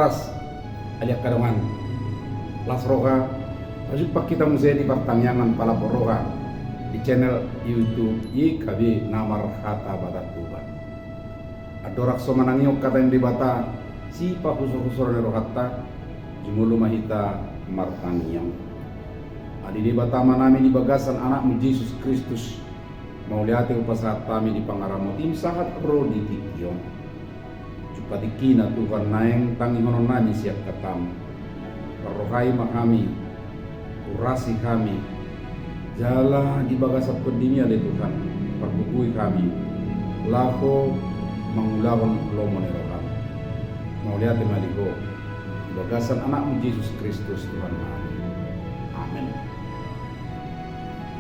oras aliak kadongan las roha masuk pak kita musaya di pertanyaan pala boroha di channel YouTube IKB Namar Hata Batak Tuban adorak so manangiok kata yang dibata si pa husor-husor nero hatta imulu mahita martangiang adi dibata manami di bagasan anakmu Yesus Kristus mau lihat upasahat kami di pangaramo tim sahat pro di tikyong patikina Tuhan naeng tangi honon nami siap katam rohai makami urasi kami jala di bagasa pendimia le Tuhan perbukui kami lako mengulawan lomone rohan mau lihat maliko bagasan anakmu Yesus Kristus Tuhan kami amin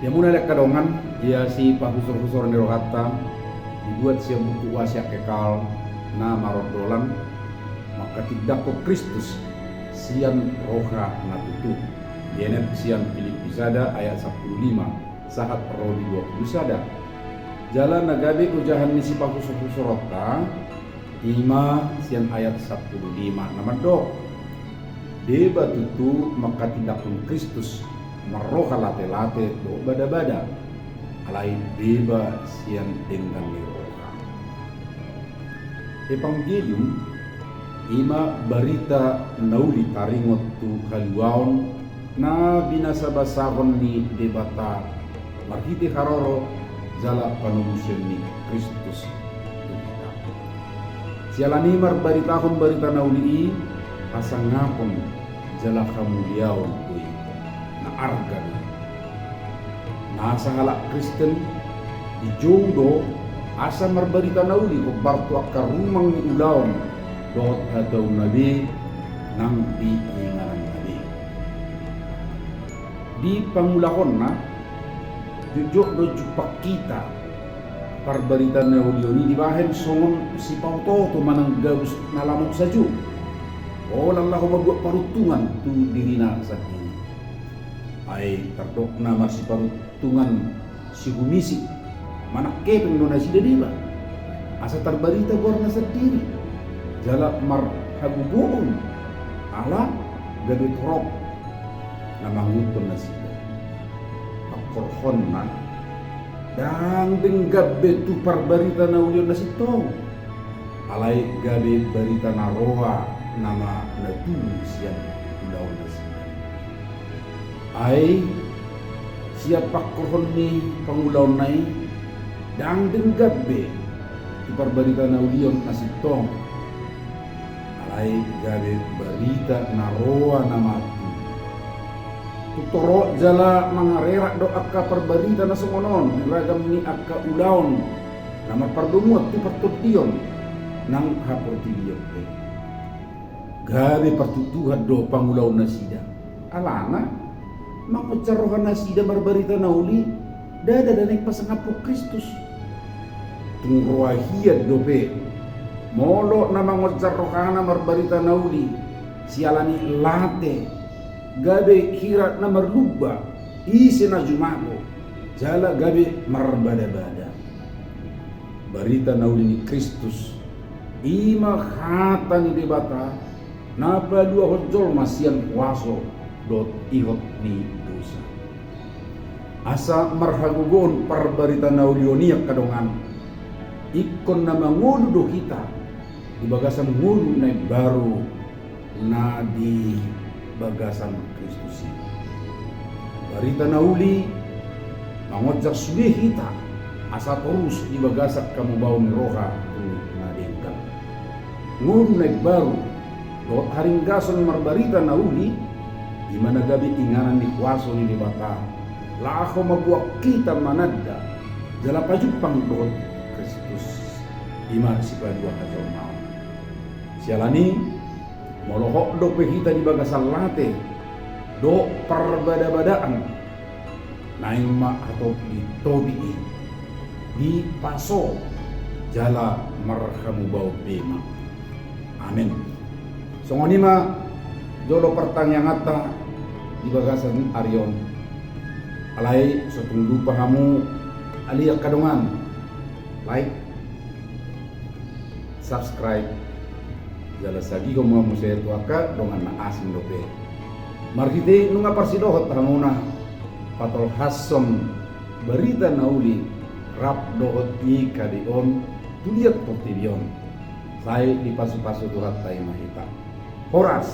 dia mulai lek kadongan dia si pahusur-husur ni rohata dibuat siap buku wasiat kekal na marodolan maka tidak ko Kristus sian roha natutu yenet sian Filipi sada ayat 15 sahat roh di 20 sada jalan nagabe ujahan misi pahusurota ima sian ayat 15 nama dok deba tutu maka tidak ko Kristus maroha late-late do bada-bada alai deba sian denggang roha Evangelium ima barita nauli taringot tu kaluaon na binasa basahon ni debata marhiti haroro jala panumusyon ni Kristus kita. Sialani marbaritahon barita nauli asang ngapon jala kamuliaon kui na argan na halak Kristen di jodo asa marbarita nauli ko barto akka rumang ni ulaon dot hadaw nabi nang diingaran nabi di pangulahon na jujok do jupak kita parbarita nauli ni di bahen songon si pauto to manang gabus nalamok saju o lang lako magwa parutungan tu dirina sa diri ay tardok na si parutungan si humisi manake pengguna sida diba asa terbarita borna sendiri jala mar hagubuon ala gabi torok na manguton na sida pakorhon na dang gabi tu parbarita na ulyon na sitong alay gabi barita na roha nama natulis yan ulaw na sida ay siya pakorhon ni pangulaw na dang gabi iparbarita na uliyon asitong alay gabi barita na roa na matu tutoro jala mga rera do akka parbarita na sumonon ragam ni akka ulaon na mapardumot ti partution nang haportidiyo gabi partutuhan do pangulaw na sida alana makutsarohan na sida barbarita na uli dada danig pasangapo Kristus tungruahiyad dope molo na mangodzarrohana marbarita nauli sialani late gabe hirat na marlubba isi na jumago jala gabe marbada-bada barita nauli ni Kristus ima hata ni debata napa dua hojol masian kuaso dot ihot ni dosa asa marhagugon parbarita naulioniak kadongan ikon na mangudo kita di bagasan ngulu na baru na di bagasan Kristus barita nauli mangodzak sudah kita asa terus di bagasak kamu bau ni roha tu na dengkang ngulu na baru do haringgason marbarita nauli di mana gabi inganan ni kuaso ni debata la ako magwak kita manadda jala pajupang doon Kristus ima si padua kajol maon sialani molohok do pehita di bagasan late do perbada-badaan naing ma atau di tobi di paso jala marhamu bau bema amin songonima jolo pertanyaan ata di bagasan Arion alai setunggu pahamu aliak kadongan like subscribe Jala sagi ko mga museo tuaka dongan na asing dope. Markite nunga parsidohot hanguna patol hasom berita nauli rap dohot i kadion tuliat portibion. Saya di pasu-pasu tuhat tayo mahita. Horas.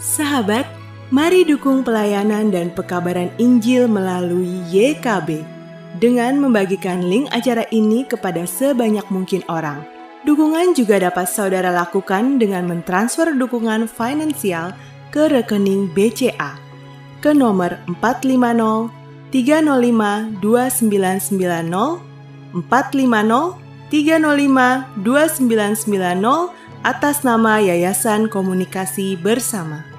Sahabat, mari dukung pelayanan dan pekabaran Injil melalui YKB dengan membagikan link acara ini kepada sebanyak mungkin orang. Dukungan juga dapat saudara lakukan dengan mentransfer dukungan finansial ke rekening BCA ke nomor 450 305 2990 450 305 2990 atas nama Yayasan Komunikasi Bersama.